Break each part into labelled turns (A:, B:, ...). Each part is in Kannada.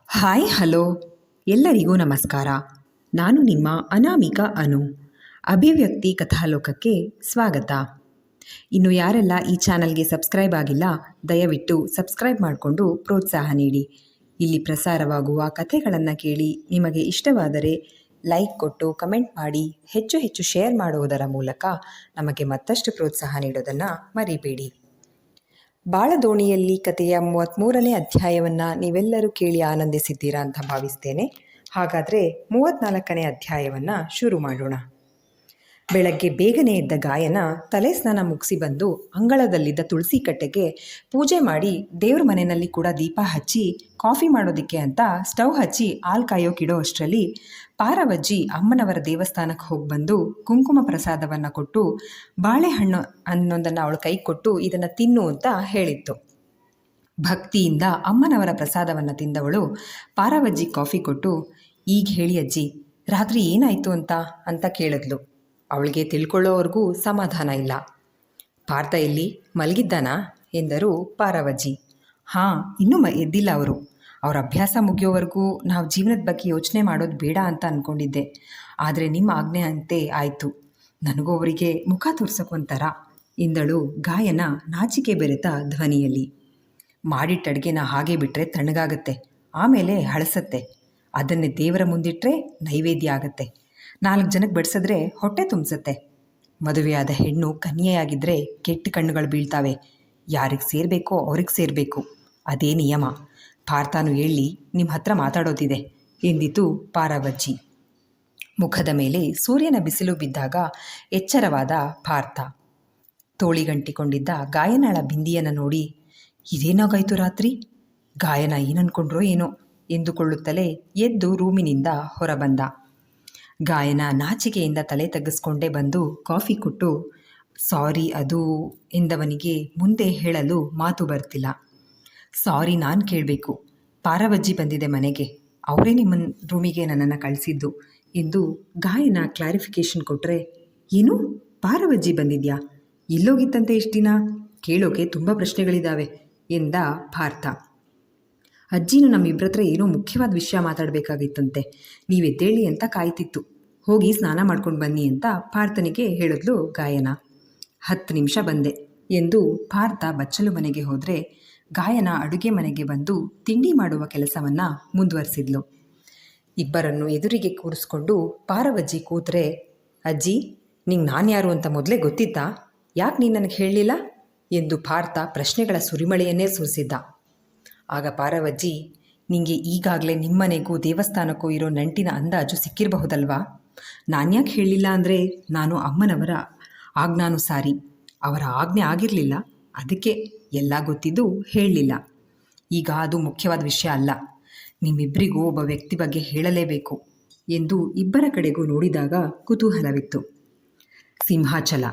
A: ಹಾಯ್ ಹಲೋ ಎಲ್ಲರಿಗೂ ನಮಸ್ಕಾರ. ನಾನು ನಿಮ್ಮ ಅನಾಮಿಕಾ ಅನು. ಅಭಿವ್ಯಕ್ತಿ ಕಥಾಲೋಕಕ್ಕೆ ಸ್ವಾಗತ. ಇನ್ನು ಯಾರೆಲ್ಲ ಈ ಚಾನಲ್ಗೆ ಸಬ್ಸ್ಕ್ರೈಬ್ ಆಗಿಲ್ಲ, ದಯವಿಟ್ಟು ಸಬ್ಸ್ಕ್ರೈಬ್ ಮಾಡಿಕೊಂಡು ಪ್ರೋತ್ಸಾಹ ನೀಡಿ. ಇಲ್ಲಿ ಪ್ರಸಾರವಾಗುವ ಕಥೆಗಳನ್ನು ಕೇಳಿ ನಿಮಗೆ ಇಷ್ಟವಾದರೆ ಲೈಕ್ ಕೊಟ್ಟು ಕಮೆಂಟ್ ಮಾಡಿ ಹೆಚ್ಚು ಹೆಚ್ಚು ಶೇರ್ ಮಾಡುವುದರ ಮೂಲಕ ನಮಗೆ ಮತ್ತಷ್ಟು ಪ್ರೋತ್ಸಾಹ ನೀಡೋದನ್ನು ಮರಿಬೇಡಿ. ಬಾಳದೋಣಿಯಲ್ಲಿ ಕಥೆಯ 33ನೇ ಅಧ್ಯಾಯವನ್ನು ನೀವೆಲ್ಲರೂ ಕೇಳಿ ಆನಂದಿಸಿದ್ದೀರಾ ಅಂತ ಭಾವಿಸ್ತೇನೆ. ಹಾಗಾದರೆ 34ನೇ ಅಧ್ಯಾಯವನ್ನು ಶುರು ಮಾಡೋಣ. ಬೆಳಗ್ಗೆ ಬೇಗನೆ ಎದ್ದ ಗಾಯನ ತಲೆ ಸ್ನಾನ ಮುಗಿಸಿ ಬಂದು ಅಂಗಳದಲ್ಲಿದ್ದ ತುಳಸಿ ಕಟ್ಟೆಗೆ ಪೂಜೆ ಮಾಡಿ ದೇವ್ರ ಮನೆಯಲ್ಲಿ ಕೂಡ ದೀಪ ಹಚ್ಚಿ ಕಾಫಿ ಮಾಡೋದಕ್ಕೆ ಅಂತ ಸ್ಟವ್ ಹಚ್ಚಿ ಹಾಲು ಕಾಯೋಕಿಡೋ ಅಷ್ಟರಲ್ಲಿ ಪಾರವಜ್ಜಿ ಅಮ್ಮನವರ ದೇವಸ್ಥಾನಕ್ಕೆ ಹೋಗಿ ಬಂದು ಕುಂಕುಮ ಪ್ರಸಾದವನ್ನು ಕೊಟ್ಟು ಬಾಳೆಹಣ್ಣು ಅನ್ನೊಂದನ್ನು ಅವಳು ಕೈ ಕೊಟ್ಟು ಇದನ್ನು ತಿನ್ನು ಅಂತ ಹೇಳಿತ್ತು. ಭಕ್ತಿಯಿಂದ ಅಮ್ಮನವರ ಪ್ರಸಾದವನ್ನು ತಿಂದವಳು ಪಾರವಜ್ಜಿ ಕಾಫಿ ಕೊಟ್ಟು, ಈಗ ಹೇಳಿ ಅಜ್ಜಿ, ರಾತ್ರಿ ಏನಾಯಿತು ಅಂತ ಕೇಳಿದ್ಲು. ಅವಳಿಗೆ ತಿಳ್ಕೊಳ್ಳೋವರೆಗೂ ಸಮಾಧಾನ ಇಲ್ಲ. ಪಾರ್ಥ ಎಲ್ಲಿ ಮಲಗಿದ್ದಾನಾ ಎಂದರು ಪಾರವಜ್ಜಿ. ಹಾಂ, ಇನ್ನೂ ಎದ್ದಿಲ್ಲ ಅವರು. ಅವ್ರ ಅಭ್ಯಾಸ ಮುಗಿಯೋವರೆಗೂ ನಾವು ಜೀವನದ ಬಗ್ಗೆ ಯೋಚನೆ ಮಾಡೋದು ಬೇಡ ಅಂತ ಅಂದ್ಕೊಂಡಿದ್ದೆ. ಆದರೆ ನಿಮ್ಮ ಆಜ್ಞೆ ಅಂತೆ ಆಯಿತು. ನನಗೂ ಅವರಿಗೆ ಮುಖ ತೋರ್ಸೋಕೊಂಥರ ಎಂದಳು ಗಾಯನ ನಾಚಿಕೆ ಬೆರೆತ ಧ್ವನಿಯಲ್ಲಿ. ಮಾಡಿಟ್ಟ ಅಡುಗೆನ ಹಾಗೆ ಬಿಟ್ಟರೆ ತಣ್ಣಗಾಗತ್ತೆ, ಆಮೇಲೆ ಹಳಸತ್ತೆ. ಅದನ್ನೇ ದೇವರ ಮುಂದಿಟ್ಟರೆ ನೈವೇದ್ಯ ಆಗತ್ತೆ. 4 ಜನಕ್ಕೆ ಬಡಿಸಿದ್ರೆ ಹೊಟ್ಟೆ ತುಂಬಿಸತ್ತೆ. ಮದುವೆಯಾದ ಹೆಣ್ಣು ಕನ್ಯೆಯಾಗಿದ್ದರೆ ಕೆಟ್ಟ ಕಣ್ಣುಗಳು ಬೀಳ್ತಾವೆ. ಯಾರಿಗೆ ಸೇರಬೇಕೋ ಅವ್ರಿಗೆ ಸೇರಬೇಕು, ಅದೇ ನಿಯಮ. ಪಾರ್ಥನು ಹೇಳಿ ನಿಮ್ಮ ಹತ್ರ ಮಾತಾಡೋದಿದೆ ಎಂದಿತು ಪಾರವಜ್ಜಿ. ಮುಖದ ಮೇಲೆ ಸೂರ್ಯನ ಬಿಸಿಲು ಬಿದ್ದಾಗ ಎಚ್ಚರವಾದ ಪಾರ್ಥ ತೋಳಿಗಂಟಿಕೊಂಡಿದ್ದ ಗಾಯನಳ ಬಿಂದಿಯನ್ನು ನೋಡಿ, ಇದೇನಾಗಾಯ್ತು ರಾತ್ರಿ? ಗಾಯನ ಏನನ್ಕೊಂಡ್ರೋ ಏನೋ ಎಂದುಕೊಳ್ಳುತ್ತಲೇ ಎದ್ದು ರೂಮಿನಿಂದ ಹೊರಬಂದ. ಗಾಯನ ನಾಚಿಕೆಯಿಂದ ತಲೆ ತಗ್ಗಿಸ್ಕೊಂಡೇ ಬಂದು ಕಾಫಿ ಕೊಟ್ಟು ಸಾರಿ ಅದು ಎಂದವನಿಗೆ ಮುಂದೆ ಹೇಳಲು ಮಾತು ಬರ್ತಿಲ್ಲ. ಸಾರಿ ನಾನು ಕೇಳಬೇಕು, ಪಾರವಜ್ಜಿ ಬಂದಿದೆ ಮನೆಗೆ, ಅವರೇ ನಿಮ್ಮ ರೂಮಿಗೆ ನನ್ನನ್ನು ಕಳಿಸಿದ್ದು ಎಂದು ಗಾಯನ ಕ್ಲಾರಿಫಿಕೇಷನ್ ಕೊಟ್ಟರೆ, ಏನು ಪಾರವಜ್ಜಿ ಬಂದಿದ್ಯಾ? ಎಲ್ಲೋಗಿತ್ತಂತೆ ಇಷ್ಟು ದಿನ? ಕೇಳೋಕೆ ತುಂಬ ಪ್ರಶ್ನೆಗಳಿದ್ದಾವೆ ಎಂದ ಪಾರ್ಥ. ಅಜ್ಜಿನೂ ನಮ್ಮಿಬ್ಬರ ಹತ್ರ ಏನೋ ಮುಖ್ಯವಾದ ವಿಷಯ ಮಾತಾಡಬೇಕಾಗಿತ್ತಂತೆ, ನೀವೆದ್ದೇಳಿ ಅಂತ ಕಾಯ್ತಿತ್ತು, ಹೋಗಿ ಸ್ನಾನ ಮಾಡ್ಕೊಂಡು ಬನ್ನಿ ಅಂತ ಪಾರ್ಥನಿಗೆ ಹೇಳಿದ್ಲು ಗಾಯನ. 10 ನಿಮಿಷ ಬಂದೆ ಎಂದು ಪಾರ್ಥ ಬಚ್ಚಲು ಮನೆಗೆ ಹೋದರೆ ಗಾಯನ ಅಡುಗೆ ಮನೆಗೆ ಬಂದು ತಿಂಡಿ ಮಾಡುವ ಕೆಲಸವನ್ನು ಮುಂದುವರಿಸಿದ್ಲು. ಇಬ್ಬರನ್ನು ಎದುರಿಗೆ ಕೂರಿಸ್ಕೊಂಡು ಪಾರವಜ್ಜಿ ಕೂತ್ರೆ, ಅಜ್ಜಿ ನಿಂಗೆ ನಾನು ಯಾರು ಅಂತ ಮೊದಲೇ ಗೊತ್ತಿತ್ತಾ? ಯಾಕೆ ನೀನು ನನಗೆ ಹೇಳಲಿಲ್ಲ ಎಂದು ಪಾರ್ಥ ಪ್ರಶ್ನೆಗಳ ಸುರಿಮಳೆಯನ್ನೇ ಸುರಿಸಿದ್ದ. ಆಗ ಪಾರವಜ್ಜಿ, ನಿಂಗೆ ಈಗಾಗಲೇ ನಿಮ್ಮನೆಗೂ ದೇವಸ್ಥಾನಕ್ಕೂ ಇರೋ ನಂಟಿನ ಅಂದಾಜು ಸಿಕ್ಕಿರಬಹುದಲ್ವಾ? ನಾನ್ಯಾಕೆ ಹೇಳಲಿಲ್ಲ ಅಂದರೆ ನಾನು ಅಮ್ಮನವರ ಆಜ್ಞಾನುಸಾರಿ. ಅವರ ಆಜ್ಞೆ ಆಗಿರಲಿಲ್ಲ, ಅದಕ್ಕೆ ಎಲ್ಲ ಗೊತ್ತಿದ್ದು ಹೇಳಲಿಲ್ಲ. ಈಗ ಅದು ಮುಖ್ಯವಾದ ವಿಷಯ ಅಲ್ಲ, ನಿಮ್ಮಿಬ್ಬರಿಗೂ ಒಬ್ಬ ವ್ಯಕ್ತಿ ಬಗ್ಗೆ ಹೇಳಲೇಬೇಕು ಎಂದು ಇಬ್ಬರ ಕಡೆಗೂ ನೋಡಿದಾಗ ಕುತೂಹಲವಿತ್ತು. ಸಿಂಹಾಚಲ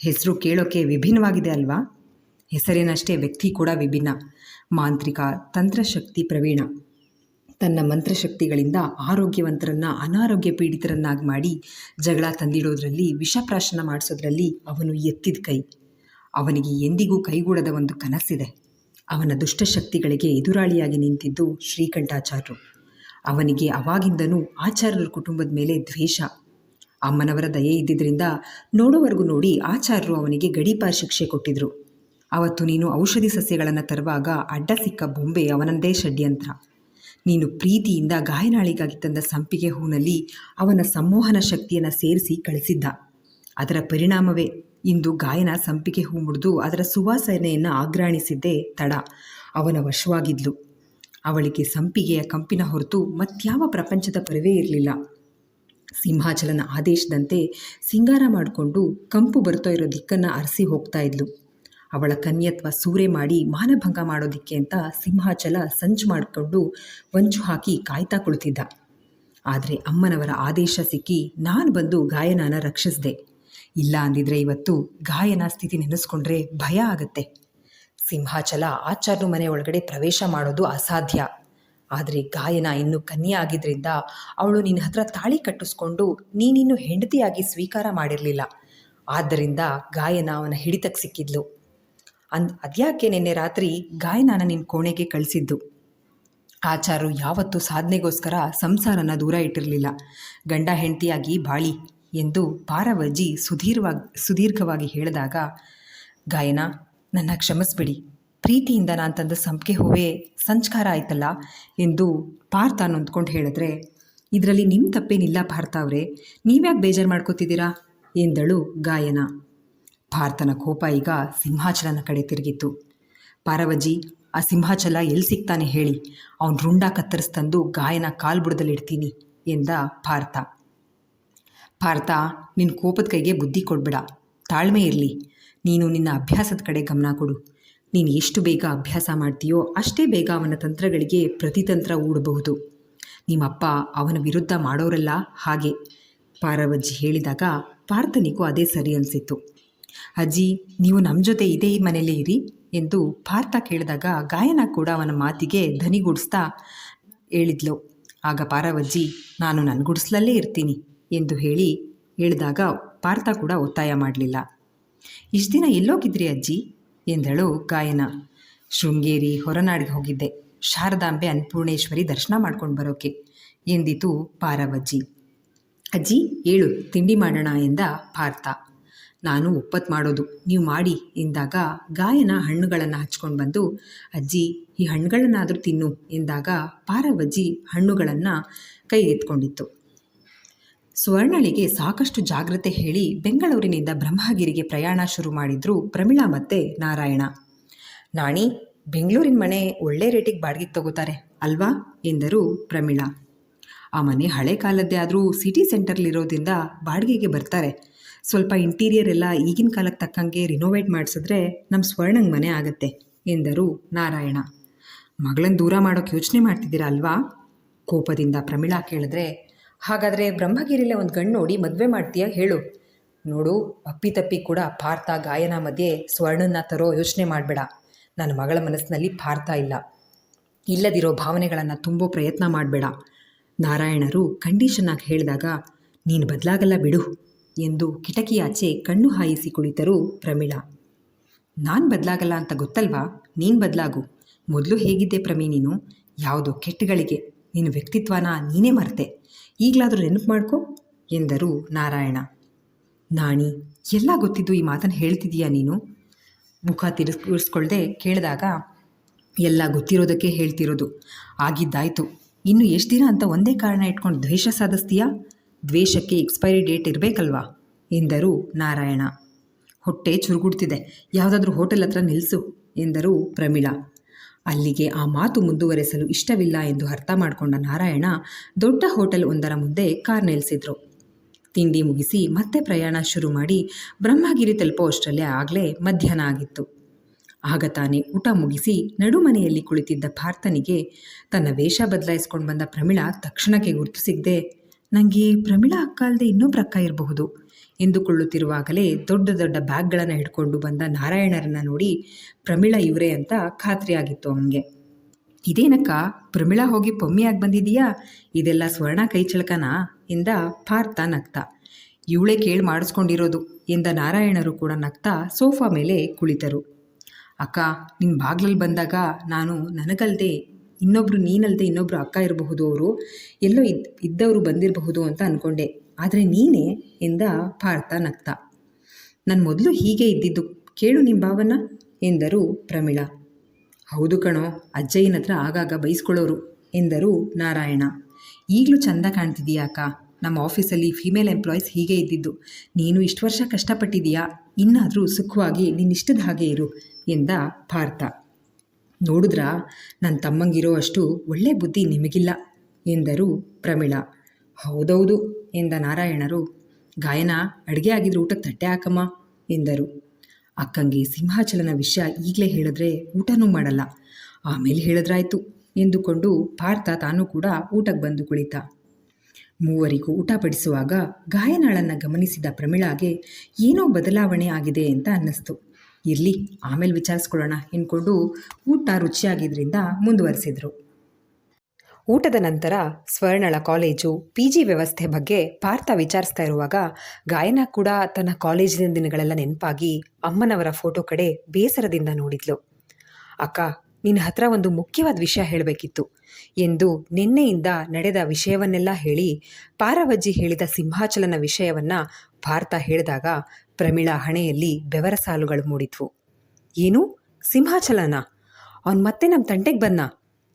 A: ಹೆಸರು ಕೇಳೋಕ್ಕೆ ವಿಭಿನ್ನವಾಗಿದೆ ಅಲ್ವಾ? ಹೆಸರಿನಷ್ಟೇ ವ್ಯಕ್ತಿ ಕೂಡ ವಿಭಿನ್ನ. ಮಾಂತ್ರಿಕ, ತಂತ್ರಶಕ್ತಿ ಪ್ರವೀಣ. ತನ್ನ ಮಂತ್ರಶಕ್ತಿಗಳಿಂದ ಆರೋಗ್ಯವಂತರನ್ನು ಅನಾರೋಗ್ಯ ಪೀಡಿತರನ್ನಾಗಿ ಮಾಡಿ ಜಗಳ ತಂದಿಡೋದ್ರಲ್ಲಿ, ವಿಷಪ್ರಾಶನ ಮಾಡಿಸೋದ್ರಲ್ಲಿ ಅವನು ಎತ್ತಿದ ಕೈ. ಅವನಿಗೆ ಎಂದಿಗೂ ಕೈಗೂಡದ ಒಂದು ಕನಸಿದೆ. ಅವನ ದುಷ್ಟಶಕ್ತಿಗಳಿಗೆ ಎದುರಾಳಿಯಾಗಿ ನಿಂತಿದ್ದು ಶ್ರೀಕಂಠಾಚಾರ್ಯರು. ಅವನಿಗೆ ಅವಾಗಿಂದನೂ ಆಚಾರ್ಯರ ಕುಟುಂಬದ ಮೇಲೆ ದ್ವೇಷ. ಅಮ್ಮನವರ ದಯೆ ಇದ್ದಿದ್ದರಿಂದ ನೋಡೋವರೆಗೂ ನೋಡಿ ಆಚಾರ್ಯರು ಅವನಿಗೆ ಗಡೀಪಾರು ಶಿಕ್ಷೆ ಕೊಟ್ಟಿದ್ರು. ಅವತ್ತು ನೀನು ಔಷಧಿ ಸಸ್ಯಗಳನ್ನು ತರುವಾಗ ಅಡ್ಡ ಸಿಕ್ಕ ಬೊಂಬೆ ಅವನದ್ದೇ ಷಡ್ಯಂತ್ರ. ನೀನು ಪ್ರೀತಿಯಿಂದ ಗಾಯನಾಳಿಗಾಗಿ ತಂದ ಸಂಪಿಗೆ ಹೂನಲ್ಲಿ ಅವನ ಸಂಮೋಹನ ಶಕ್ತಿಯನ್ನು ಸೇರಿಸಿ ಕಳಿಸಿದ್ದ. ಅದರ ಪರಿಣಾಮವೇ ಇಂದು ಗಾಯನ ಸಂಪಿಗೆ ಹೂ ಮುಡಿದು ಅದರ ಸುವಾಸನೆಯನ್ನು ಆಘ್ರಾಣಿಸಿದ್ದೇ ತಡ. ಅವನ ವಶವಾಗಿದ್ಲು. ಅವಳಿಗೆ ಸಂಪಿಗೆಯ ಕಂಪಿನ ಹೊರತು ಮತ್ಯಾವ ಪ್ರಪಂಚದ ಪರಿವೇ ಇರಲಿಲ್ಲ. ಸಿಂಹಾಚಲನ ಆದೇಶದಂತೆ ಸಿಂಗಾರ ಮಾಡಿಕೊಂಡು ಕಂಪು ಬರ್ತಾ ಇರೋ ದಿಕ್ಕನ್ನು ಅರಸಿ ಹೋಗ್ತಾ ಇದ್ಲು. ಅವಳ ಕನ್ಯತ್ವ ಸೂರೆ ಮಾಡಿ ಮಾನಭಂಗ ಮಾಡೋದಿಕ್ಕೆ ಅಂತ ಸಿಂಹಾಚಲ ಸಂಚು ಮಾಡಿಕೊಂಡು ವಂಚು ಹಾಕಿ ಕಾಯ್ತಾ ಕುಳಿತಿದ್ದ. ಆದರೆ ಅಮ್ಮನವರ ಆದೇಶ ಸಿಕ್ಕಿ ನಾನು ಬಂದು ಗಾಯನನ ರಕ್ಷಿಸಿದೆ. ಇಲ್ಲ ಅಂದಿದ್ರೆ ಇವತ್ತು ಗಾಯನ ಸ್ಥಿತಿ ನೆನೆಸ್ಕೊಂಡ್ರೆ ಭಯ ಆಗತ್ತೆ. ಸಿಂಹಾಚಲ ಆಚಾರ್ಯ ಮನೆ ಒಳಗಡೆ ಪ್ರವೇಶ ಮಾಡೋದು ಅಸಾಧ್ಯ. ಆದರೆ ಗಾಯನ ಇನ್ನು ಕನ್ಯೆ ಆಗಿದ್ದರಿಂದ ಅವಳು ನಿನ್ನ ಹತ್ರ ತಾಳಿ ಕಟ್ಟಿಸ್ಕೊಂಡು ನೀನಿನ್ನು ಹೆಂಡತಿಯಾಗಿ ಸ್ವೀಕಾರ ಮಾಡಿರಲಿಲ್ಲ. ಆದ್ದರಿಂದ ಗಾಯನ ಅವನ ಹಿಡಿತಕ್ಕೆ ಸಿಕ್ಕಿದ್ಲು. ಅದ್ಯಾಕೆ ನಿನ್ನೆ ರಾತ್ರಿ ಗಾಯನನ ನಿನ್ನ ಕೋಣೆಗೆ ಕಳಿಸಿದ್ದು? ಆಚಾರು ಯಾವತ್ತೂ ಸಾಧನೆಗೋಸ್ಕರ ಸಂಸಾರನ ದೂರ ಇಟ್ಟಿರಲಿಲ್ಲ. ಗಂಡ ಹೆಂಡತಿಯಾಗಿ ಬಾಳಿ ಎಂದು ಪಾರವಜ್ಜಿ ಸುದೀರ್ಘವಾಗಿ ಹೇಳಿದಾಗ, ಗಾಯನ, ನನ್ನ ಕ್ಷಮಿಸ್ಬಿಡಿ, ಪ್ರೀತಿಯಿಂದ ನಾನು ತಂದ ಸಂಪಿಗೆ ಹೂವೇ ಸಂಸ್ಕಾರ ಆಯ್ತಲ್ಲ ಎಂದು ಪಾರ್ಥ ನೊಂದ್ಕೊಂಡು ಹೇಳಿದ್ರೆ, ಇದರಲ್ಲಿ ನಿಮ್ಮ ತಪ್ಪೇನಿಲ್ಲ ಪಾರ್ಥ ಅವರೇ, ನೀವ್ಯಾಕೆ ಬೇಜಾರು ಮಾಡ್ಕೋತಿದ್ದೀರಾ ಎಂದಳು ಗಾಯನ. ಪಾರ್ಥನ ಕೋಪ ಈಗ ಸಿಂಹಾಚಲನ ಕಡೆ ತಿರುಗಿತ್ತು. ಪಾರವಜ್ಜಿ, ಆ ಸಿಂಹಾಚಲ ಎಲ್ಲಿ ಸಿಗ್ತಾನೆ ಹೇಳಿ, ಅವನು ರುಂಡ ಕತ್ತರಿಸ್ತಂದು ಗಾಯನ ಕಾಲ್ಬುಡದಲ್ಲಿಡ್ತೀನಿ ಎಂದ ಪಾರ್ಥ. ಪಾರ್ಥ, ನಿನ್ನ ಕೋಪದ ಕೈಗೆ ಬುದ್ಧಿ ಕೊಡ್ಬೇಡ, ತಾಳ್ಮೆ ಇರಲಿ. ನೀನು ನಿನ್ನ ಅಭ್ಯಾಸದ ಕಡೆ ಗಮನ ಕೊಡು. ನೀನು ಎಷ್ಟು ಬೇಗ ಅಭ್ಯಾಸ ಮಾಡ್ತೀಯೋ ಅಷ್ಟೇ ಬೇಗ ಅವನ ತಂತ್ರಗಳಿಗೆ ಪ್ರತಿತಂತ್ರ ಹೂಡಬಹುದು. ನಿಮ್ಮಪ್ಪ ಅವನ ವಿರುದ್ಧ ಮಾಡೋರೆಲ್ಲ ಹಾಗೆ, ಪಾರವಜ್ಜಿ ಹೇಳಿದಾಗ ಪಾರ್ಥನಿಗೂ ಅದೇ ಸರಿ ಅನಿಸಿತ್ತು. ಅಜ್ಜಿ, ನೀವು ನಮ್ಮ ಜೊತೆ ಇದೇ ಮನೆಯಲ್ಲೇ ಇರಿ ಎಂದು ಪಾರ್ಥ ಕೇಳಿದಾಗ ಗಾಯನ ಕೂಡ ಅವನ ಮಾತಿಗೆ ಧನಿಗೂಡಿಸ್ತಾ ಹೇಳಿದ್ಲು. ಆಗ ಪಾರವಜ್ಜಿ, ನಾನು ನನ್ನ ಗುಡಿಸ್ಲಲ್ಲೇ ಇರ್ತೀನಿ ಎಂದು ಹೇಳಿದಾಗ ಪಾರ್ಥ ಕೂಡ ಒತ್ತಾಯ ಮಾಡಲಿಲ್ಲ. ಇಷ್ಟು ದಿನ ಎಲ್ಲೋಗಿದ್ರಿ ಅಜ್ಜಿ ಎಂದಳು ಗಾಯನ. ಶೃಂಗೇರಿ, ಹೊರನಾಡಿಗೆ ಹೋಗಿದ್ದೆ, ಶಾರದಾಂಬೆ ಅನ್ನಪೂರ್ಣೇಶ್ವರಿ ದರ್ಶನ ಮಾಡ್ಕೊಂಡು ಬರೋಕೆ ಎಂದಿತು ಪಾರವಜ್ಜಿ. ಅಜ್ಜಿ ಏಳು, ತಿಂಡಿ ಮಾಡೋಣ ಎಂದ ಪಾರ್ಥ. ನಾನು ಒಪ್ಪತ್ತು ಮಾಡೋದು, ನೀವು ಮಾಡಿ ಎಂದಾಗ ಗಾಯನ ಹಣ್ಣುಗಳನ್ನು ಹಚ್ಕೊಂಡು ಬಂದು, ಅಜ್ಜಿ ಈ ಹಣ್ಣುಗಳನ್ನಾದರೂ ತಿನ್ನು ಎಂದಾಗ ಪಾರವಜ್ಜಿ ಹಣ್ಣುಗಳನ್ನು ಕೈಗೆತ್ಕೊಂಡಿತ್ತು. ಸ್ವರ್ಣಳಿಗೆ ಸಾಕಷ್ಟು ಜಾಗ್ರತೆ ಹೇಳಿ ಬೆಂಗಳೂರಿನಿಂದ ಬ್ರಹ್ಮಗಿರಿಗೆ ಪ್ರಯಾಣ ಶುರು ಮಾಡಿದ್ರು ಪ್ರಮೀಳಾ ಮತ್ತು ನಾರಾಯಣ. ನಾಣಿ, ಬೆಂಗಳೂರಿನ ಮನೆ ಒಳ್ಳೆ ರೇಟಿಗೆ ಬಾಡಿಗೆಗೆ ತಗೋತಾರೆ ಅಲ್ವಾ ಎಂದರು ಪ್ರಮೀಳಾ. ಆ ಮನೆ ಹಳೆ ಕಾಲದ್ದೇ ಆದರೂ ಸಿಟಿ ಸೆಂಟರ್ಲಿರೋದ್ರಿಂದ ಬಾಡಿಗೆಗೆ ಬರ್ತಾರೆ. ಸ್ವಲ್ಪ ಇಂಟೀರಿಯರ್ ಎಲ್ಲ ಈಗಿನ ಕಾಲಕ್ಕೆ ತಕ್ಕಂಗೆ ರಿನೋವೇಟ್ ಮಾಡಿಸಿದ್ರೆ ನಮ್ಮ ಸ್ವರ್ಣಂಗೆ ಮನೆ ಆಗುತ್ತೆ ಎಂದರು ನಾರಾಯಣ. ಮಗಳನ್ನು ದೂರ ಮಾಡೋಕ್ಕೆ ಯೋಚನೆ ಮಾಡ್ತಿದ್ದೀರಾ ಅಲ್ವಾ ಕೋಪದಿಂದ ಪ್ರಮೀಳಾ ಕೇಳಿದ್ರೆ, ಹಾಗಾದರೆ ಬ್ರಹ್ಮಗಿರಿಲೇ ಒಂದು ಗಂಡು ನೋಡಿ ಮದುವೆ ಮಾಡ್ತೀಯಾ ಹೇಳು. ನೋಡು, ಅಪ್ಪಿತಪ್ಪಿ ಕೂಡ ಪಾರ್ಥ ಗಾಯನ ಮಧ್ಯೆ ಸ್ವರ್ಣನ ತರೋ ಯೋಚನೆ ಮಾಡಬೇಡ. ನನ್ನ ಮಗಳ ಮನಸ್ಸಿನಲ್ಲಿ ಪಾರ್ಥ ಇಲ್ಲ, ಇಲ್ಲದಿರೋ ಭಾವನೆಗಳನ್ನು ತುಂಬೋ ಪ್ರಯತ್ನ ಮಾಡಬೇಡ. ನಾರಾಯಣರು ಕಂಡೀಷನ್ನಾಗಿ ಹೇಳಿದಾಗ, ನೀನು ಬದಲಾಗಲ್ಲ ಬಿಡು ಎಂದು ಕಿಟಕಿಯಾಚೆ ಕಣ್ಣು ಹಾಯಿಸಿ ಕುಳಿತರು ಪ್ರಮೀಳಾ. ನಾನು ಬದಲಾಗಲ್ಲ ಅಂತ ಗೊತ್ತಲ್ವಾ, ನೀನು ಬದಲಾಗು. ಮೊದಲು ಹೇಗಿದ್ದೆ ಪ್ರಮೀ ನೀನು? ಯಾವುದೋ ಕೆಟ್ಟಗಳಿಗೆ ನಿನ್ನ ವ್ಯಕ್ತಿತ್ವನ ನೀನೇ ಮರೆತೆ. ಈಗಲಾದರೂ ನೆನಪು ಮಾಡ್ಕೊ ಎಂದರು ನಾರಾಯಣ. ನಾಣಿ, ಎಲ್ಲ ಗೊತ್ತಿದ್ದು ಈ ಮಾತನ್ನು ಹೇಳ್ತಿದ್ದೀಯಾ ನೀನು? ಮುಖ ತಿರುಗಿಸ್ಕೊಳ್ದೆ ಕೇಳಿದಾಗ, ಎಲ್ಲ ಗೊತ್ತಿರೋದಕ್ಕೆ ಹೇಳ್ತಿರೋದು. ಆಗಿದ್ದಾಯಿತು, ಇನ್ನು ಎಷ್ಟು ದಿನ ಅಂತ ಒಂದೇ ಕಾರಣ ಇಟ್ಕೊಂಡು ದ್ವೇಷ ಸಾಧಿಸ್ತೀಯಾ? ದ್ವೇಷಕ್ಕೆ ಎಕ್ಸ್ಪೈರಿ ಡೇಟ್ ಇರಬೇಕಲ್ವಾ ಎಂದರು ನಾರಾಯಣ. ಹೊಟ್ಟೆ ಚುರುಗುಡ್ತಿದೆ, ಯಾವುದಾದ್ರೂ ಹೋಟೆಲ್ ಹತ್ರ ನಿಲ್ಲಿಸು ಎಂದರು ಪ್ರಮೀಳಾ. ಅಲ್ಲಿಗೆ ಆ ಮಾತು ಮುಂದುವರೆಸಲು ಇಷ್ಟವಿಲ್ಲ ಎಂದು ಅರ್ಥ ಮಾಡಿಕೊಂಡ ನಾರಾಯಣ ದೊಡ್ಡ ಹೋಟೆಲ್ ಒಂದರ ಮುಂದೆ ಕಾರ್ ನಿಲ್ಲಿಸಿದ್ರು. ತಿಂಡಿ ಮುಗಿಸಿ ಮತ್ತೆ ಪ್ರಯಾಣ ಶುರು ಮಾಡಿ ಬ್ರಹ್ಮಗಿರಿ ತಲುಪೋ ಅಷ್ಟರಲ್ಲೇ ಆಗಲೇ ಮಧ್ಯಾಹ್ನ ಆಗಿತ್ತು. ಆಗ ತಾನೇ ಊಟ ಮುಗಿಸಿ ನಡುಮನೆಯಲ್ಲಿ ಕುಳಿತಿದ್ದ ಪಾರ್ಥನಿಗೆ ತನ್ನ ವೇಷ ಬದಲಾಯಿಸ್ಕೊಂಡು ಬಂದ ಪ್ರಮೀಳಾ ತಕ್ಷಣಕ್ಕೆ ಗುರುತು ಸಿಗದೆ, ನನಗೆ ಪ್ರಮೀಳಾ ಅಕ್ಕ ಅಲ್ಲದೆ ಇನ್ನೊಬ್ಬರ ಅಕ್ಕ ಇರಬಹುದು ಎಂದುಕೊಳ್ಳುತ್ತಿರುವಾಗಲೇ ದೊಡ್ಡ ದೊಡ್ಡ ಬ್ಯಾಗ್ಗಳನ್ನು ಹಿಡ್ಕೊಂಡು ಬಂದ ನಾರಾಯಣರನ್ನು ನೋಡಿ ಪ್ರಮೀಳಾ ಇವರೇ ಅಂತ ಖಾತ್ರಿಯಾಗಿತ್ತು ಅವನಿಗೆ. ಇದೇನಕ್ಕ, ಪ್ರಮೀಳಾ ಹೋಗಿ ಪೊಮ್ಮಿಯಾಗಿ ಬಂದಿದೀಯಾ? ಇದೆಲ್ಲ ಸ್ವರ್ಣ ಕೈ ಚಳಕನಾ ಎಂದ ಪಾರ್ಥ ನಗ್ತಾ. ಇವಳೇ ಕೇಳಿ ಮಾಡಿಸ್ಕೊಂಡಿರೋದು ಎಂದ ನಾರಾಯಣರು ಕೂಡ ನಗ್ತಾ ಸೋಫಾ ಮೇಲೆ ಕುಳಿತರು. ಅಕ್ಕ, ನಿನ್ನ ಬಾಗ್ಲಲ್ಲಿ ಬಂದಾಗ ನಾನು ನನಗಲ್ಲದೆ ನೀನಲ್ಲದೆ ಅಕ್ಕ ಇರಬಹುದು, ಅವರು ಎಲ್ಲೋ ಇದ್ದವರು ಬಂದಿರಬಹುದು ಅಂತ ಅಂದ್ಕೊಂಡೆ. ಆದರೆ ನೀನೇ ಎಂದ ಪಾರ್ಥ ನಗ್ತಾ. ನಾನು ಮೊದಲು ಹೀಗೆ ಇದ್ದಿದ್ದು, ಕೇಳು ನಿಮ್ಮ ಭಾವನ ಎಂದರು ಪ್ರಮೀಳಾ. ಹೌದು ಕಣೋ, ಅಜ್ಜಯ್ಯನ ಹತ್ರ ಆಗಾಗ ಬೈಸ್ಕೊಳ್ಳೋರು ಎಂದರು ನಾರಾಯಣ. ಈಗಲೂ ಚಂದ ಕಾಣ್ತಿದೀಯಾ ಅಕ್ಕ, ನಮ್ಮ ಆಫೀಸಲ್ಲಿ ಫೀಮೇಲ್ ಎಂಪ್ಲಾಯೀಸ್ ಹೀಗೆ ಇದ್ದಿದ್ದು. ನೀನು ಇಷ್ಟು ವರ್ಷ ಕಷ್ಟಪಟ್ಟಿದೀಯಾ, ಇನ್ನಾದರೂ ಸುಖವಾಗಿ ನಿನ್ನಿಷ್ಟದ ಹಾಗೆ ಇರು ಎಂದ ಪಾರ್ಥ. ನೋಡಿದ್ರಾ, ನನ್ನ ತಮ್ಮಂಗಿರೋ ಅಷ್ಟು ಒಳ್ಳೆ ಬುದ್ಧಿ ನಿಮಗಿಲ್ಲ ಎಂದರು ಪ್ರಮೀಳಾ. ಹೌದೌದು ಎಂದ ನಾರಾಯಣರು. ಗಾಯನ, ಅಡುಗೆ ಆಗಿದ್ರೆ ಊಟಕ್ಕೆ ತಟ್ಟೆ ಹಾಕಮ್ಮ ಎಂದರು. ಅಕ್ಕಂಗೆ ಸಿಂಹಾಚಲನ ವಿಷಯ ಈಗಲೇ ಹೇಳಿದ್ರೆ ಊಟನೂ ಮಾಡಲ್ಲ, ಆಮೇಲೆ ಹೇಳಿದ್ರಾಯ್ತು ಎಂದುಕೊಂಡು ಪಾರ್ಥ ತಾನು ಕೂಡ ಊಟಕ್ಕೆ ಬಂದು ಕುಳಿತ. ಮೂವರಿಗೂ ಊಟ ಬಡಿಸುವಾಗ ಗಾಯನಾಳನ್ನು ಗಮನಿಸಿದ ಪ್ರಮೀಳಾಗೆ ಏನೋ ಬದಲಾವಣೆ ಆಗಿದೆ ಅಂತ ಅನ್ನಿಸ್ತು. ಇರಲಿ, ಆಮೇಲೆ ವಿಚಾರಿಸ್ಕೊಳ್ಳೋಣ ಎಂದ್ಕೊಂಡು ಊಟ ರುಚಿಯಾಗಿದ್ದರಿಂದ ಮುಂದುವರಿಸಿದರು. ಊಟದ ನಂತರ ಸ್ವರ್ಣಳ ಕಾಲೇಜು, PG ವ್ಯವಸ್ಥೆ ಬಗ್ಗೆ ಪಾರ್ಥ ವಿಚಾರಿಸ್ತಾ ಇರುವಾಗ ಗಾಯನ ಕೂಡ ತನ್ನ ಕಾಲೇಜಿನ ದಿನಗಳೆಲ್ಲ ನೆನಪಾಗಿ ಅಮ್ಮನವರ ಫೋಟೋ ಕಡೆ ಬೇಸರದಿಂದ ನೋಡಿದ್ಲು. ಅಕ್ಕ, ನಿನ್ನ ಹತ್ರ ಒಂದು ಮುಖ್ಯವಾದ ವಿಷಯ ಹೇಳಬೇಕಿತ್ತು ಎಂದು ನಿನ್ನೆಯಿಂದ ನಡೆದ ವಿಷಯವನ್ನೆಲ್ಲ ಹೇಳಿ ಪಾರವಜ್ಜಿ ಹೇಳಿದ ಸಿಂಹಾಚಲನ ವಿಷಯವನ್ನು ಭಾರತ ಹೇಳಿದಾಗ ಪ್ರಮೀಳಾ ಹಣೆಯಲ್ಲಿ ಬೆವರ ಸಾಲುಗಳು ಮೂಡಿದ್ವು. ಏನು, ಸಿಂಹಾಚಲನ? ಅವನು ಮತ್ತೆ ನಮ್ಮ ತಂಟೆಗೆ ಬಂದ.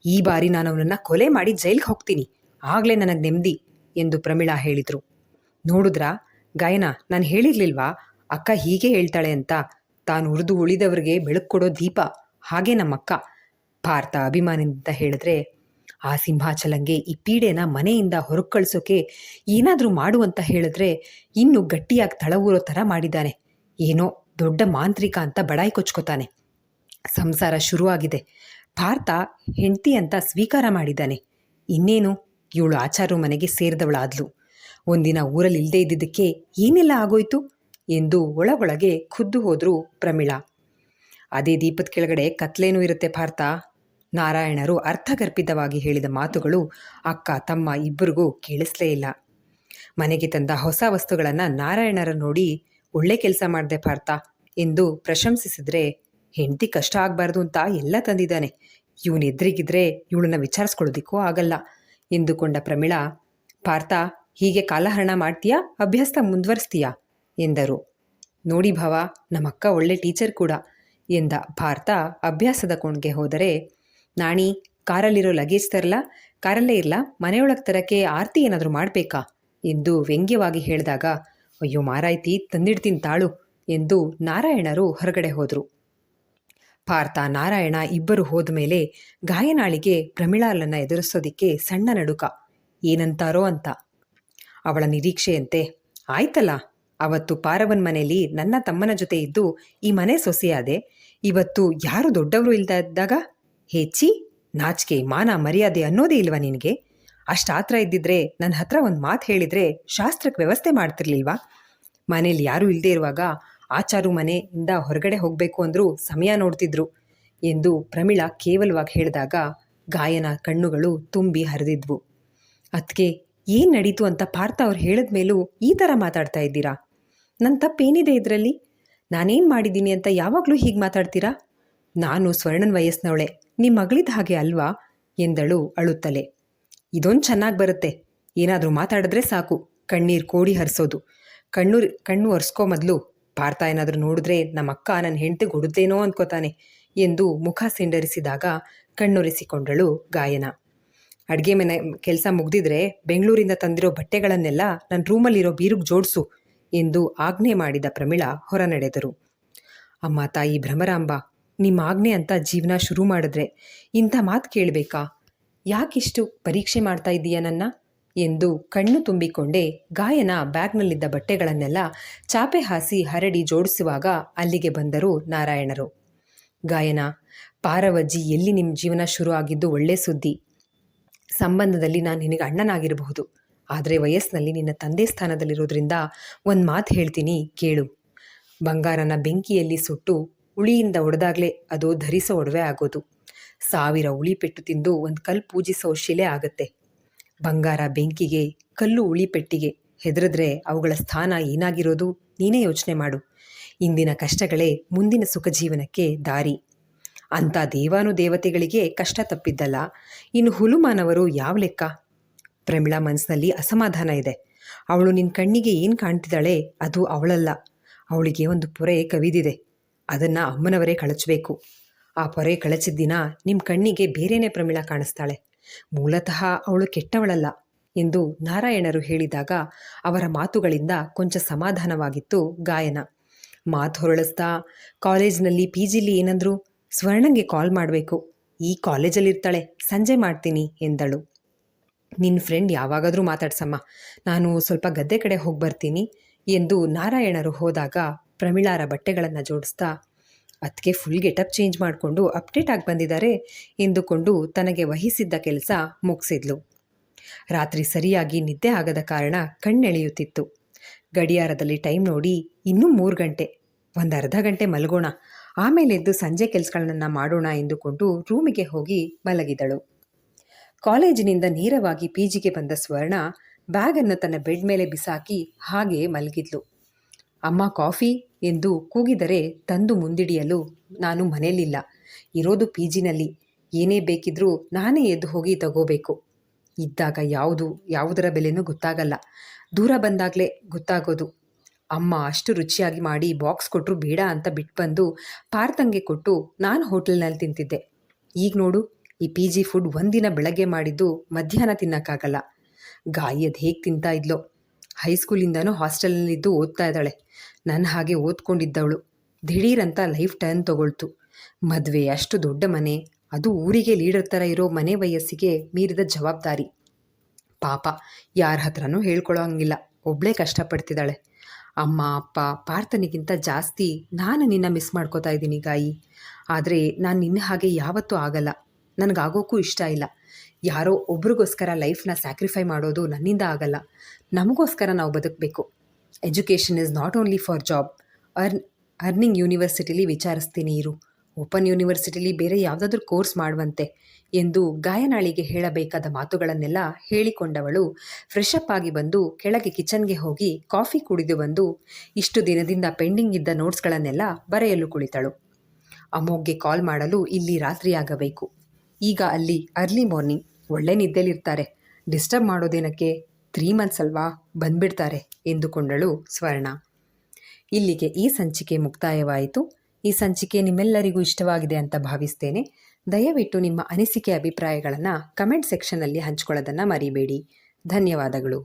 A: ಈ ಬಾರಿ ನಾನು ಅವನನ್ನು ಕೊಲೆ ಮಾಡಿ ಜೈಲಿಗೆ ಹೋಗ್ತೀನಿ, ಆಗಲೇ ನನಗೆ ನೆಮ್ಮದಿ ಎಂದು ಪ್ರಮೀಳಾ ಹೇಳಿದರು. ನೋಡಿದ್ರಾ ಗಾಯನ, ನಾನು ಹೇಳಿರ್ಲಿಲ್ವಾ ಅಕ್ಕ ಹೀಗೆ ಹೇಳ್ತಾಳೆ ಅಂತ. ತಾನು ಉರಿದು ಉಳಿದವರಿಗೆ ಬೆಳಕು ಕೊಡೋ ದೀಪ, ಹಾಗೆ ನಮ್ಮಕ್ಕ. ಭಾರತ ಅಭಿಮಾನದಿಂದ ಹೇಳಿದ್ರೆ, ಆ ಸಿಂಹಾಚಲಂಗೆ ಈ ಪೀಡೆನ ಮನೆಯಿಂದ ಹೊರಗೆ ಕಳಿಸೋಕೆ ಏನಾದರೂ ಮಾಡುವಂತ ಹೇಳಿದ್ರೆ ಇನ್ನೂ ಗಟ್ಟಿಯಾಗಿ ತಳವೂರೋ ಥರ ಮಾಡಿದ್ದಾನೆ. ಏನೋ ದೊಡ್ಡ ಮಾಂತ್ರಿಕ ಅಂತ ಬಡಾಯಿ ಕೊಚ್ಕೋತಾನೆ. ಸಂಸಾರ ಶುರುವಾಗಿದೆ. ಭಾರತ ಹೆಂಡತಿ ಅಂತ ಸ್ವೀಕಾರ ಮಾಡಿದ್ದಾನೆ. ಇನ್ನೇನು, ಇವಳು ಆಚಾರು ಮನೆಗೆ ಸೇರಿದವಳಾದ್ಲು. ಒಂದಿನ ಊರಲ್ಲಿ ಇಲ್ಲದೆ ಇದ್ದಿದ್ದಕ್ಕೆ ಏನೆಲ್ಲ ಆಗೋಯ್ತು ಎಂದು ಒಳಗೊಳಗೆ ಖುದ್ದು ಹೋದ್ರು ಪ್ರಮೀಳಾ. ಅದೇ ದೀಪದ ಕೆಳಗಡೆ ಕತ್ಲೇನೂ ಇರುತ್ತೆ ಭಾರತ. ನಾರಾಯಣರು ಅರ್ಥಗರ್ಭಿತವಾಗಿ ಹೇಳಿದ ಮಾತುಗಳು ಅಕ್ಕ ತಮ್ಮ ಇಬ್ಬರಿಗೂ ಕೇಳಿಸ್ಲೇ ಇಲ್ಲ. ಮನೆಗೆ ತಂದ ಹೊಸ ವಸ್ತುಗಳನ್ನು ನಾರಾಯಣರ ನೋಡಿ ಒಳ್ಳೆ ಕೆಲಸ ಮಾಡಿದೆ ಭಾರತ ಎಂದು ಪ್ರಶಂಸಿಸಿದ್ರೆ, ಹೆಂಡತಿ ಕಷ್ಟ ಆಗಬಾರ್ದು ಅಂತ ಎಲ್ಲ ತಂದಿದ್ದಾನೆ. ಇವನು ಎದುರಿಗಿದ್ರೆ ಇವಳನ್ನ ವಿಚಾರಿಸ್ಕೊಳ್ಳೋದಿಕ್ಕೂ ಆಗಲ್ಲ ಎಂದುಕೊಂಡ ಪ್ರಮೀಳಾ, ಭಾರತ ಹೀಗೆ ಕಾಲಹರಣ ಮಾಡ್ತೀಯಾ, ಅಭ್ಯಾಸ ಮುಂದುವರಿಸ್ತೀಯಾ ಎಂದರು. ನೋಡಿ ಭಾವ, ನಮ್ಮಕ್ಕ ಒಳ್ಳೆ ಟೀಚರ್ ಕೂಡ ಎಂದ ಭಾರತ ಅಭ್ಯಾಸದ ಕೋಣೆಗೆ ಹೋದರೆ, ನಾಣಿ ಕಾರಲ್ಲಿರೋ ಲಗೇಜ್ ತರಲ್ಲ, ಕಾರಲ್ಲೇ ಇರಲ್ಲ, ಮನೆಯೊಳಗೆ ತರಕ್ಕೆ ಆರತಿ ಏನಾದರೂ ಮಾಡಬೇಕಾ ಎಂದು ವ್ಯಂಗ್ಯವಾಗಿ ಹೇಳಿದಾಗ, ಅಯ್ಯೋ ಮಾರಾಯ್ತಿ, ತಂದಿಡ್ತೀನಿ ತಾಳು ಎಂದು ನಾರಾಯಣರು ಹೊರಗಡೆ ಹೋದರು. ಭಾರತ ನಾರಾಯಣ ಇಬ್ಬರು ಹೋದ ಮೇಲೆ ಗಾಯನಾಳಿಗೆ ಪ್ರಮೀಳಾಳನ್ನು ಎದುರಿಸೋದಿಕ್ಕೆ ಸಣ್ಣ ನಡುಕ. ಏನಂತಾರೋ ಅಂತ. ಅವಳ ನಿರೀಕ್ಷೆಯಂತೆ, ಆಯ್ತಲ್ಲ, ಅವತ್ತು ಪಾರವನ್ ಮನೆಯಲ್ಲಿ ನನ್ನ ತಮ್ಮನ ಜೊತೆ ಇದ್ದು ಈ ಮನೆ ಸೊಸೆಯಾದೆ. ಇವತ್ತು ಯಾರು ದೊಡ್ಡವರು ಇಲ್ದ ಇದ್ದಾಗ ಹೆಚ್ಚಿ ನಾಚಿಕೆ ಮಾನ ಮರ್ಯಾದೆ ಅನ್ನೋದೇ ಇಲ್ವಾ ನಿನಗೆ? ಅಷ್ಟಾತ್ರ ಇದ್ದಿದ್ರೆ ನನ್ನ ಹತ್ರ ಒಂದು ಮಾತು ಹೇಳಿದರೆ ಶಾಸ್ತ್ರಕ್ಕೆ ವ್ಯವಸ್ಥೆ ಮಾಡ್ತಿರ್ಲಿಲ್ವಾ? ಮನೇಲಿ ಯಾರೂ ಇಲ್ಲದೆ ಇರುವಾಗ ಆಚಾರು ಮನೆಯಿಂದ ಹೊರಗಡೆ ಹೋಗಬೇಕು ಅಂದರೂ ಸಮಯ ನೋಡ್ತಿದ್ರು ಎಂದು ಪ್ರಮೀಳಾ ಕೇವಲವಾಗಿ ಹೇಳಿದಾಗ ಗಾಯನ ಕಣ್ಣುಗಳು ತುಂಬಿ ಹರಿದಿದ್ವು. ಅದಕ್ಕೆ ಏನು ನಡೀತು ಅಂತ ಪಾರ್ಥ ಅವ್ರು ಹೇಳಿದ ಮೇಲೂ ಈ ಥರ ಮಾತಾಡ್ತಾ ಇದ್ದೀರಾ? ನನ್ನ ತಪ್ಪೇನಿದೆ ಇದರಲ್ಲಿ? ನಾನೇನು ಮಾಡಿದ್ದೀನಿ ಅಂತ ಯಾವಾಗಲೂ ಹೀಗೆ ಮಾತಾಡ್ತೀರಾ? ನಾನು ಸ್ವರ್ಣನ ವಯಸ್ಸಿನವಳೆ, ನಿಮ್ಮ ಮಗಳಿದ್ದ ಹಾಗೆ ಅಲ್ವಾ ಎಂದಳು ಅಳುತ್ತಲೆ. ಇದೊಂದು ಚೆನ್ನಾಗಿ ಬರುತ್ತೆ, ಏನಾದರೂ ಮಾತಾಡಿದ್ರೆ ಸಾಕು ಕಣ್ಣೀರು ಕೋಡಿ ಹರಿಸೋದು. ಕಣ್ಣು ಒರೆಸ್ಕೋ ಮೊದಲು. ಭಾರತ ಏನಾದರೂ ನೋಡಿದ್ರೆ ನಮ್ಮ ಅಕ್ಕ ನನ್ನ ಹೆಂಡತಿಗೆ ಹೊಡೆದೇನೋ ಅನ್ಕೋತಾನೆ ಎಂದು ಮುಖ ಸಿಂಡರಿಸಿದಾಗ ಕಣ್ಣೊರೆಸಿಕೊಂಡಳು ಗಾಯನ. ಅಡುಗೆ ಮನೆ ಕೆಲಸ ಮುಗ್ದಿದ್ರೆ ಬೆಂಗಳೂರಿಂದ ತಂದಿರೋ ಬಟ್ಟೆಗಳನ್ನೆಲ್ಲ ನನ್ನ ರೂಮಲ್ಲಿರೋ ಬೀರುಗೆ ಜೋಡಿಸು ಎಂದು ಆಜ್ಞೆ ಮಾಡಿದ ಪ್ರಮೀಳಾ ಹೊರ ನಡೆದರು. ಅಮ್ಮ ತಾಯಿ ಭ್ರಮರಾಂಬ, ನಿಮ್ಮ ಆಜ್ಞೆ ಅಂತ ಜೀವನ ಶುರು ಮಾಡಿದ್ರೆ ಇಂಥ ಮಾತು ಕೇಳಬೇಕಾ? ಯಾಕಿಷ್ಟು ಪರೀಕ್ಷೆ ಮಾಡ್ತಾ ಇದ್ದೀಯ ನನ್ನ ಎಂದು ಕಣ್ಣು ತುಂಬಿಕೊಂಡೇ ಗಾಯನ ಬ್ಯಾಗ್ನಲ್ಲಿದ್ದ ಬಟ್ಟೆಗಳನ್ನೆಲ್ಲ ಚಾಪೆ ಹಾಸಿ ಹರಡಿ ಜೋಡಿಸುವಾಗ ಅಲ್ಲಿಗೆ ಬಂದರು ನಾರಾಯಣರು. ಗಾಯನ, ಪಾರವಜ್ಜಿ ಎಲ್ಲಿ ನಿಮ್ಮ ಜೀವನ ಶುರು ಆಗಿದ್ದು ಒಳ್ಳೆ ಸುದ್ದಿ. ಸಂಬಂಧದಲ್ಲಿ ನಾನು ನಿನಗೆ ಅಣ್ಣನಾಗಿರಬಹುದು, ಆದರೆ ವಯಸ್ಸಿನಲ್ಲಿ ನಿನ್ನ ತಂದೆ ಸ್ಥಾನದಲ್ಲಿರೋದ್ರಿಂದ ಒಂದು ಮಾತು ಹೇಳ್ತೀನಿ ಕೇಳು. ಬಂಗಾರನ ಬೆಂಕಿಯಲ್ಲಿ ಸುಟ್ಟು ಉಳಿಯಿಂದ ಒಡೆದಾಗಲೇ ಅದು ಧರಿಸೋ ಒಡವೆ ಆಗೋದು. 1000 ಉಳಿ ಪೆಟ್ಟು ತಿಂದು ಒಂದು ಕಲ್ಲು ಪೂಜಿಸೋ ಶಿಲೆ ಆಗತ್ತೆ. ಬಂಗಾರ ಬೆಂಕಿಗೆ, ಕಲ್ಲು ಉಳಿ ಪೆಟ್ಟಿಗೆ ಹೆದರಿದ್ರೆ ಅವುಗಳ ಸ್ಥಾನ ಏನಾಗಿರೋದು ನೀನೇ ಯೋಚನೆ ಮಾಡು. ಇಂದಿನ ಕಷ್ಟಗಳೇ ಮುಂದಿನ ಸುಖ ಜೀವನಕ್ಕೆ ದಾರಿ. ಅಂಥ ದೇವಾನುದೇವತೆಗಳಿಗೆ ಕಷ್ಟ ತಪ್ಪಿದ್ದಲ್ಲ, ಇನ್ನು ಹುಲುಮಾನವರು ಯಾವ ಲೆಕ್ಕ? ಪ್ರಮೀಳಾ ಮನಸ್ಸಿನಲ್ಲಿ ಅಸಮಾಧಾನ ಇದೆ. ಅವಳು ನಿನ್ನ ಕಣ್ಣಿಗೆ ಏನು ಕಾಣ್ತಿದ್ದಾಳೆ ಅದು ಅವಳಲ್ಲ. ಅವಳಿಗೆ ಒಂದು ಪೊರೆ ಕವಿದಿದೆ, ಅದನ್ನು ಅಮ್ಮನವರೇ ಕಳಚಬೇಕು. ಆ ಪೊರೆ ಕಳಚಿದ ದಿನ ನಿಮ್ಮ ಕಣ್ಣಿಗೆ ಬೇರೆಯೇ ಪ್ರಮೀಳಾ ಕಾಣಿಸ್ತಾಳೆ. ಮೂಲತಃ ಅವಳು ಕೆಟ್ಟವಳಲ್ಲ ಎಂದು ನಾರಾಯಣರು ಹೇಳಿದಾಗ ಅವರ ಮಾತುಗಳಿಂದ ಕೊಂಚ ಸಮಾಧಾನವಾಗಿತ್ತು ಗಾಯನ. ಮಾತು ಹೊರಳಿಸ್ತಾ, ಕಾಲೇಜಿನಲ್ಲಿ PGಲಿ ಏನಂದ್ರು, ಸ್ವರ್ಣಂಗೆ ಕಾಲ್ ಮಾಡಬೇಕು, ಈ ಕಾಲೇಜಲ್ಲಿರ್ತಾಳೆ, ಸಂಜೆ ಮಾಡ್ತೀನಿ ಎಂದಳು. ನಿನ್ನ ಫ್ರೆಂಡ್ ಯಾವಾಗಾದರೂ ಮಾತಾಡ್ಸಮ್ಮ, ನಾನು ಸ್ವಲ್ಪ ಗದ್ದೆ ಕಡೆ ಹೋಗಿ ಬರ್ತೀನಿ ಎಂದು ನಾರಾಯಣರು ಹೋದಾಗ ಪ್ರಮೀಳಾರ ಬಟ್ಟೆಗಳನ್ನು ಜೋಡಿಸ್ತಾ, ಅದಕ್ಕೆ ಫುಲ್ ಗೆಟಪ್ ಚೇಂಜ್ ಮಾಡಿಕೊಂಡು ಅಪ್ಡೇಟ್ ಆಗಿ ಬಂದಿದ್ದಾರೆ ಎಂದುಕೊಂಡು ತನಗೆ ವಹಿಸಿದ್ದ ಕೆಲಸ ಮುಗಿಸಿದ್ಲು. ರಾತ್ರಿ ಸರಿಯಾಗಿ ನಿದ್ದೆ ಆಗದ ಕಾರಣ ಕಣ್ಣೆಳೆಯುತ್ತಿತ್ತು. ಗಡಿಯಾರದಲ್ಲಿ ಟೈಮ್ ನೋಡಿ ಇನ್ನೂ 3 ಗಂಟೆ, ಒಂದು ಅರ್ಧ ಗಂಟೆ ಮಲಗೋಣ, ಆಮೇಲೆ ಎದ್ದು ಸಂಜೆ ಕೆಲಸಗಳನ್ನ ಮಾಡೋಣ ಎಂದುಕೊಂಡು ರೂಮಿಗೆ ಹೋಗಿ ಮಲಗಿದಳು. ಕಾಲೇಜಿನಿಂದ ನೇರವಾಗಿ PGಗೆ ಬಂದ ಸ್ವರ್ಣ ಬ್ಯಾಗನ್ನು ತನ್ನ ಬೆಡ್ ಮೇಲೆ ಬಿಸಾಕಿ ಹಾಗೆ ಮಲಗಿದ್ಲು. ಅಮ್ಮ ಕಾಫಿ ಎಂದು ಕೂಗಿದರೆ ತಂದು ಮುಂದಿಡಿಯಲು ನಾನು ಮನೆಯಲ್ಲಿಲ್ಲ, ಇರೋದು ಪಿ ಜಿನಲ್ಲಿ, ಏನೇ ಬೇಕಿದ್ರೂ ನಾನೇ ಎದ್ದು ಹೋಗಿ ತಗೋಬೇಕು. ಇದ್ದಾಗ ಯಾವುದರ ಬೆಲೆನೂ ಗೊತ್ತಾಗಲ್ಲ, ದೂರ ಬಂದಾಗಲೇ ಗೊತ್ತಾಗೋದು. ಅಮ್ಮ ಅಷ್ಟು ರುಚಿಯಾಗಿ ಮಾಡಿ ಬಾಕ್ಸ್ ಕೊಟ್ಟರು ಬೇಡ ಅಂತ ಬಿಟ್ಟು ಬಂದು ಪಾರ್ಥಂಗೆ ಕೊಟ್ಟು ನಾನು ಹೋಟೆಲ್ನಲ್ಲಿ ತಿಂತಿದ್ದೆ. ಈಗ ನೋಡು, ಈ ಪಿ ಜಿ ಫುಡ್ ಒಂದಿನ ಬೆಳಗ್ಗೆ ಮಾಡಿದ್ದು ಮಧ್ಯಾಹ್ನ ತಿನ್ನೋಕ್ಕಾಗಲ್ಲ. ಗಾಯಿ ಅದು ಹೇಗೆ ತಿಂತಾ ಇದ್ಲೋ. ಹೈಸ್ಕೂಲಿಂದನೂ ಹಾಸ್ಟೆಲ್ನಲ್ಲಿದ್ದು ಓದ್ತಾ ಇದ್ದಾಳೆ. ನನ್ನ ಹಾಗೆ ಓದ್ಕೊಂಡಿದ್ದವಳು ದಿಢೀರಂತ ಲೈಫ್ ಟರ್ನ್ ತಗೊಳ್ತು. ಮದುವೆ, ಅಷ್ಟು ದೊಡ್ಡ ಮನೆ, ಅದು ಊರಿಗೆ ಲೀಡರ್ ಥರ ಇರೋ ಮನೆ ವಯಸ್ಸಿಗೆ ಮೀರಿದ ಜವಾಬ್ದಾರಿ. ಪಾಪ ಯಾರ ಹತ್ರನೂ ಹೇಳ್ಕೊಳ್ಳೋಂಗಿಲ್ಲ, ಒಬ್ಬಳೇ ಕಷ್ಟಪಡ್ತಿದ್ದಾಳೆ. ಅಮ್ಮ ಅಪ್ಪ ಪಾರ್ಥನಿಗಿಂತ ಜಾಸ್ತಿ ನಾನು ನಿನ್ನ ಮಿಸ್ ಮಾಡ್ಕೋತಾ ಇದ್ದೀನಿ ಗಾಯಿ. ಆದರೆ ನಾನು ನಿನ್ನ ಹಾಗೆ ಯಾವತ್ತೂ ಆಗಲ್ಲ, ನನಗಾಗೋಕ್ಕೂ ಇಷ್ಟ ಇಲ್ಲ. ಯಾರೋ ಒಬ್ರಿಗೋಸ್ಕರ ಲೈಫ್ನ ಸ್ಯಾಕ್ರಿಫೈ ಮಾಡೋದು ನನ್ನಿಂದ ಆಗಲ್ಲ. ನಮಗೋಸ್ಕರ ನಾವು ಬದುಕಬೇಕು. Education is not only for job. Earning ಯೂನಿವರ್ಸಿಟಿಲಿ ವಿಚಾರಿಸ್ತೀನಿ ಇರು, ಓಪನ್ ಯೂನಿವರ್ಸಿಟಿಲಿ ಬೇರೆ ಯಾವುದಾದ್ರೂ ಕೋರ್ಸ್ ಮಾಡುವಂತೆ ಎಂದು ಗಾಯನಾಳಿಗೆ ಹೇಳಬೇಕಾದ ಮಾತುಗಳನ್ನೆಲ್ಲ ಹೇಳಿಕೊಂಡವಳು ಫ್ರೆಶ್ ಅಪ್ ಆಗಿ ಬಂದು ಕೆಳಗೆ ಕಿಚನ್ಗೆ ಹೋಗಿ ಕಾಫಿ ಕುಡಿದು ಬಂದು ಇಷ್ಟು ದಿನದಿಂದ ಪೆಂಡಿಂಗ್ ಇದ್ದ ನೋಟ್ಸ್ಗಳನ್ನೆಲ್ಲ ಬರೆಯಲು ಕುಳಿತಳು. ಅಮೋಘ್ಗೆ ಕಾಲ್ ಮಾಡಲು ಇಲ್ಲಿ ರಾತ್ರಿಯಾಗಬೇಕು. ಈಗ ಅಲ್ಲಿ ಅರ್ಲಿ ಮಾರ್ನಿಂಗ್, ಒಳ್ಳೆ ನಿದ್ದೆಲಿರ್ತಾರೆ, ಡಿಸ್ಟರ್ಬ್ ಮಾಡೋದೇನಕ್ಕೆ, 3 months ಅಲ್ವಾ, ಬಂದ್ಬಿಡ್ತಾರೆ ಎಂದುಕೊಂಡಳು ಸ್ವರ್ಣ. ಇಲ್ಲಿಗೆ ಈ ಸಂಚಿಕೆ ಮುಕ್ತಾಯವಾಯಿತು. ಈ ಸಂಚಿಕೆ ನಿಮ್ಮೆಲ್ಲರಿಗೂ ಇಷ್ಟವಾಗಿದೆ ಅಂತ ಭಾವಿಸ್ತೇನೆ. ದಯವಿಟ್ಟು ನಿಮ್ಮ ಅನಿಸಿಕೆ ಅಭಿಪ್ರಾಯಗಳನ್ನು ಕಮೆಂಟ್ ಸೆಕ್ಷನ್ನಲ್ಲಿ ಹಂಚ್ಕೊಳ್ಳೋದನ್ನು ಮರಿಬೇಡಿ. ಧನ್ಯವಾದಗಳು.